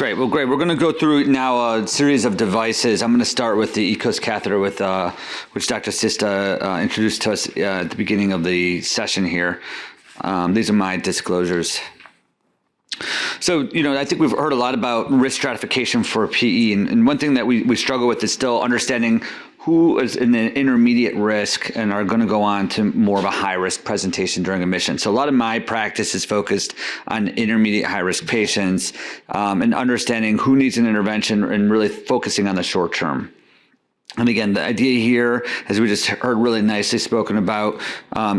Great. Well, great. We're going to go through now a series of devices. I'm going to start with the EKOS catheter, which Dr. Sista introduced to us at the beginning of the session here. These are my disclosures. So, I think we've heard a lot about risk stratification for PE, and one thing that we struggle with is still understanding who is in an intermediate risk and are going to go on to more of a high-risk presentation during admission. So a lot of my practice is focused on intermediate high-risk patients and understanding who needs an intervention and really focusing on the short term. And again, the idea here, as we just heard really nicely spoken about,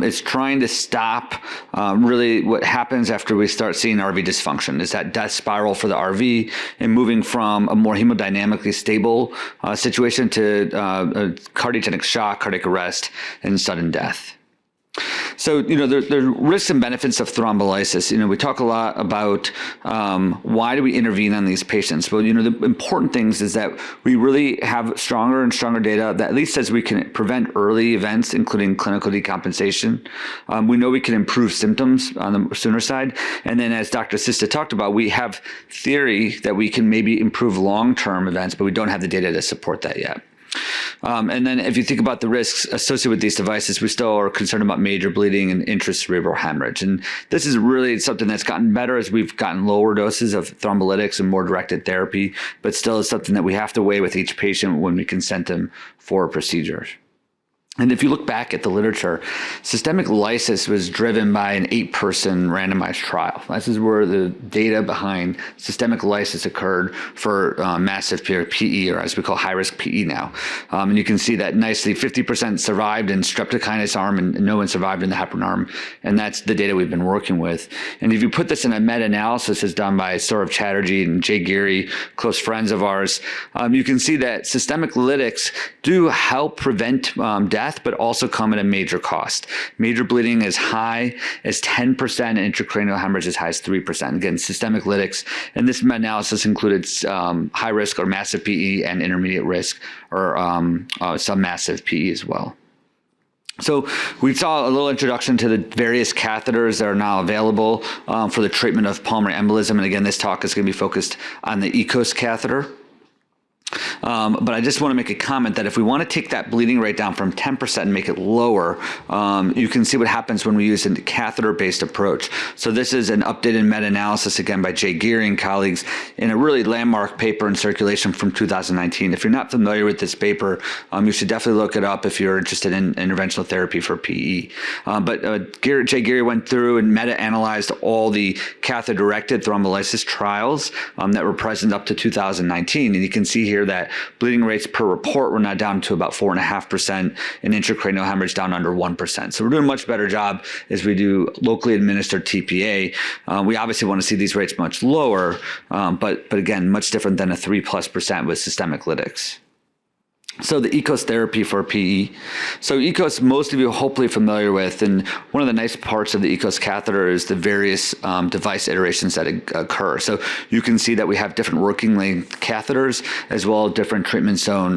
is trying to stop really what happens after we start seeing RV dysfunction, is that death spiral for the RV and moving from a more hemodynamically stable situation to a cardiogenic shock, cardiac arrest, and sudden death. So, there's risks and benefits of thrombolysis. We talk a lot about why do we intervene on these patients? Well, the important things is that we really have stronger and stronger data that at least says we can prevent early events, including clinical decompensation. We know we can improve symptoms on the sooner side. And then as Dr. Sista talked about, we have theory that we can maybe improve long-term events, but we don't have the data to support that yet. And then if you think about the risks associated with these devices, we still are concerned about major bleeding and intracerebral hemorrhage. And this is really something that's gotten better as we've gotten lower doses of thrombolytics and more directed therapy, but still is something that we have to weigh with each patient when we consent them for procedures. And if you look back at the literature, systemic lysis was driven by an 8-person randomized trial. This is where the data behind systemic lysis occurred for massive PE, or as we call high-risk PE now. And you can see that nicely, 50% survived in streptokinase arm and no one survived in the heparin arm. And that's the data we've been working with. And if you put this in a meta-analysis as done by Saurav Chatterjee and Jay Geary, close friends of ours, you can see that systemic lytics do help prevent death, but also come at a major cost. Major bleeding as high as 10% and intracranial hemorrhage as high as 3%. Again, systemic lytics. And this meta-analysis included high risk or massive PE and intermediate risk or some massive PE as well. So we saw a little introduction to the various catheters that are now available for the treatment of pulmonary embolism. And again, this talk is going to be focused on the EKOS catheter. But I just want to make a comment that if we want to take that bleeding rate down from 10% and make it lower, you can see what happens when we use a catheter-based approach. So this is an updated meta-analysis, again, by Jay Geary and colleagues in a really landmark paper in Circulation from 2019. If you're not familiar with this paper, you should definitely look it up if you're interested in interventional therapy for PE. But Jay Geary went through and meta-analyzed all the catheter-directed thrombolysis trials that were present up to 2019. And you can see here that bleeding rates per report were now down to about 4.5% and intracranial hemorrhage down under 1%. So we're doing a much better job as we do locally administered TPA. We obviously want to see these rates much lower, but again, much different than a 3+% with systemic lytics. So the EKOS therapy for PE. So EKOS, most of you are hopefully familiar with, and one of the nice parts of the EKOS catheter is the various device iterations that occur. So you can see that we have different working length catheters as well as different treatment zone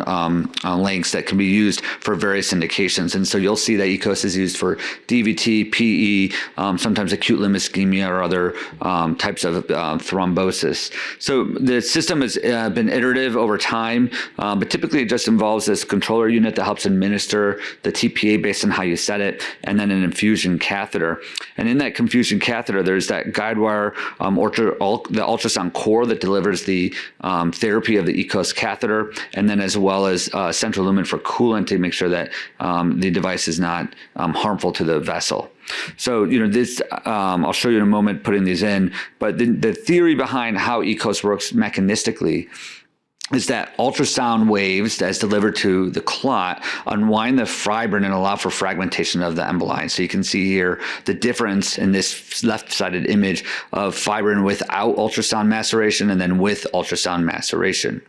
lengths that can be used for various indications. And so you'll see that EKOS is used for DVT, PE, sometimes acute limb ischemia or other types of thrombosis. So the system has been iterative over time, but typically it just involves this controller unit that helps administer the TPA based on how you set it, and then an infusion catheter. And in that infusion catheter, there's that guide wire, the ultrasound core that delivers the therapy of the EKOS catheter, and then as well as central lumen for coolant to make sure that the device is not harmful to the vessel. So, this, I'll show you in a moment putting these in, but the theory behind how EKOS works mechanistically is that ultrasound waves as delivered to the clot unwind the fibrin and allow for fragmentation of the emboli. So you can see here the difference in this left-sided image of fibrin without ultrasound maceration and then with ultrasound maceration.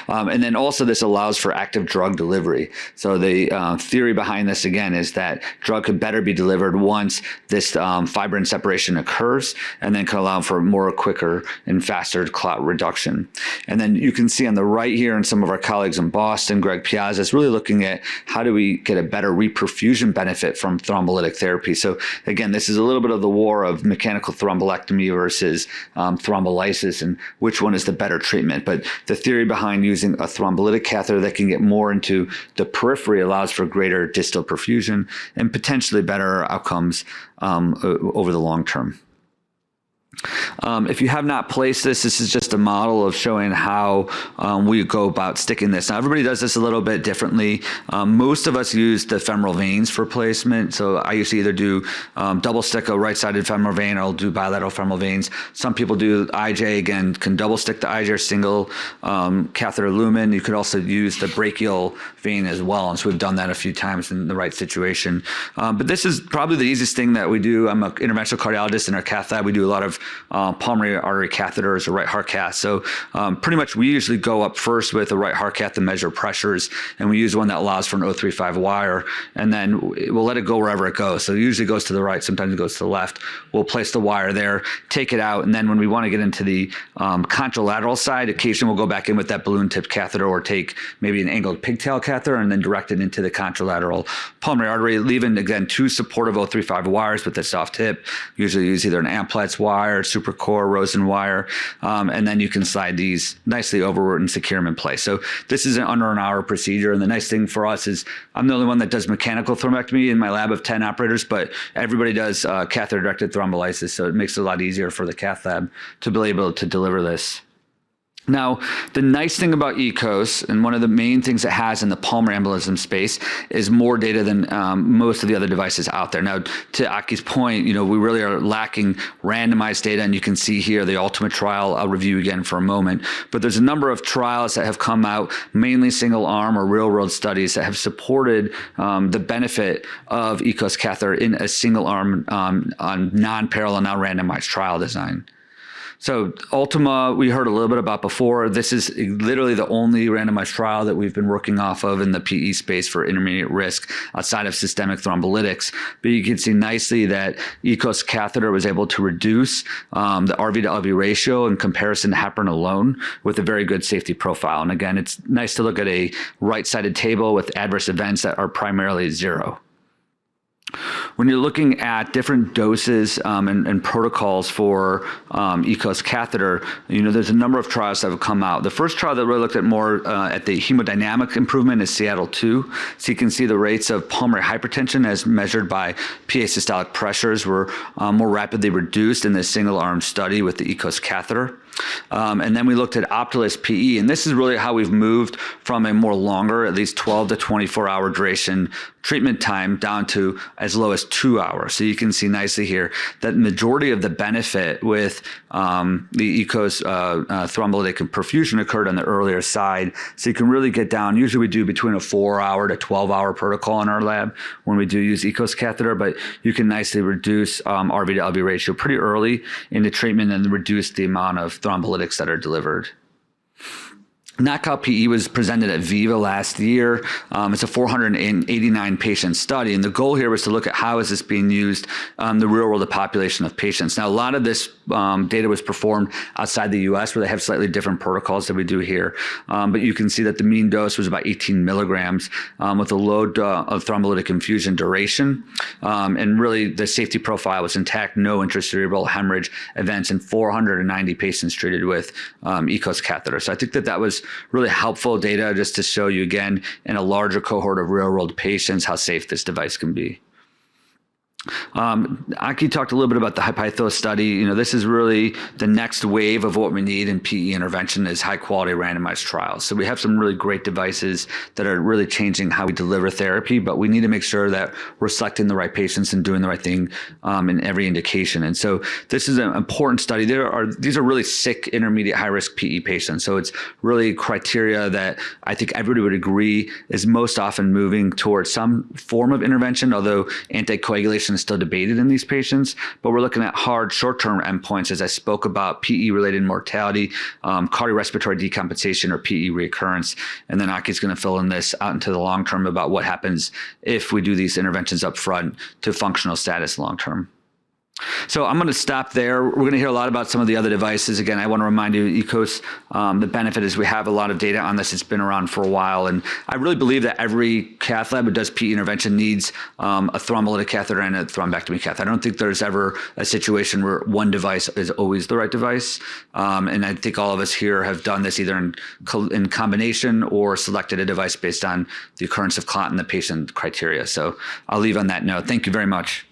And then also this allows for active drug delivery. So the theory behind this again is that drug could better be delivered once this fibrin separation occurs, and then can allow for more quicker and faster clot reduction. And then you can see on the right here, and some of our colleagues in Boston, Greg Piazza, is really looking at how do we get a better reperfusion benefit from thrombolytic therapy. So again, this is a little bit of the war of mechanical thrombolectomy versus thrombolysis, and which one is the better treatment. But the theory behind using a thrombolytic catheter that can get more into the periphery allows for greater distal perfusion and potentially better outcomes over the long term. If you have not placed this is just a model of showing how we go about sticking this. Now, everybody does this a little bit differently. Most of us use the femoral veins for placement. So I usually either do double stick a right-sided femoral vein, or I'll do bilateral femoral veins. Some people do IJ, again, can double stick the IJ or single catheter lumen. You could also use the brachial vein as well. And so we've done that a few times in the right situation. But this is probably the easiest thing that we do. I'm an interventional cardiologist in our cath lab. We do a lot of pulmonary artery catheters or right heart cath. So pretty much we usually go up first with a right heart cath to measure pressures, and we use one that allows for an 035 wire, and then we'll let it go wherever it goes. So it usually goes to the right, sometimes it goes to the left. We'll place the wire there, take it out, and then when we want to get into the contralateral side, occasionally we'll go back in with that balloon-tipped catheter, or take maybe an angled pigtail catheter and then direct it into the contralateral pulmonary artery, leaving, again, 2 supportive 035 wires with the soft tip. Usually use either an Amplatz wire, Supercore, Rosen wire, and then you can slide these nicely overward and secure them in place. So this is an under an hour procedure, and the nice thing for us is I'm the only one that does mechanical thrombectomy in my lab of 10 operators, but everybody does catheter-directed thrombolysis, so it makes it a lot easier for the cath lab to be able to deliver this. Now, the nice thing about EKOS, and one of the main things it has in the pulmonary embolism space, is more data than most of the other devices out there. Now, to Aki's point, we really are lacking randomized data, and you can see here the ultimate trial I'll review again for a moment. But there's a number of trials that have come out, mainly single arm or real world studies, that have supported the benefit of EKOS catheter in a single arm on non-parallel, non-randomized trial design. So Ultima, we heard a little bit about before. This is literally the only randomized trial that we've been working off of in the PE space for intermediate risk outside of systemic thrombolytics. But you can see nicely that EKOS catheter was able to reduce the RV to LV ratio in comparison to heparin alone with a very good safety profile. And again, it's nice to look at a right-sided table with adverse events that are primarily 0. When you're looking at different doses and protocols for EKOS catheter, there's a number of trials that have come out. The first trial that really looked at more at the hemodynamic improvement is Seattle 2. So you can see the rates of pulmonary hypertension as measured by PA systolic pressures were more rapidly reduced in this single-arm study with the EKOS catheter. And then we looked at OPTALYSE PE, and this is really how we've moved from a more longer, at least 12 to 24-hour duration treatment time down to as low as 2 hours. So you can see nicely here that majority of the benefit with the EKOS thrombolytic and perfusion occurred on the earlier side. So you can really get down. Usually we do between a 4-hour to 12-hour protocol in our lab when we do use EKOS catheter, but you can nicely reduce RV to LV ratio pretty early in the treatment and reduce the amount of thrombolytics that are delivered. Knockout PE was presented at Viva last year. It's a 489 patient study, and the goal here was to look at how is this being used in the real world population of patients. Now, a lot of this data was performed outside the US, where they have slightly different protocols than we do here. But you can see that the mean dose was about 18 milligrams with a low of thrombolytic infusion duration. And really the safety profile was intact, no intracerebral hemorrhage events, and 490 patients treated with EKOS catheter. So I think that was really helpful data just to show you again in a larger cohort of real world patients how safe this device can be. Aki talked a little bit about the HyPythos study. This is really the next wave of what we need in PE intervention is high quality randomized trials. So we have some really great devices that are really changing how we deliver therapy, but we need to make sure that we're selecting the right patients and doing the right thing in every indication. And so this is an important study. These are really sick, intermediate, high risk PE patients. So it's really criteria that I think everybody would agree is most often moving towards some form of intervention, although anticoagulation is still debated in these patients. But we're looking at hard short-term endpoints, as I spoke about, PE-related mortality, cardiorespiratory decompensation, or PE recurrence. And then Aki's going to fill in this out into the long term about what happens if we do these interventions up front to functional status long term. So I'm going to stop there. We're going to hear a lot about some of the other devices. Again, I want to remind you, EKOS, the benefit is we have a lot of data on this. It's been around for a while. And I really believe that every cath lab who does PE intervention needs a thrombolytic catheter and a thrombectomy catheter. I don't think there's ever a situation where one device is always the right device. And I think all of us here have done this either in combination or selected a device based on the occurrence of clot in the patient criteria. So I'll leave on that note. Thank you very much.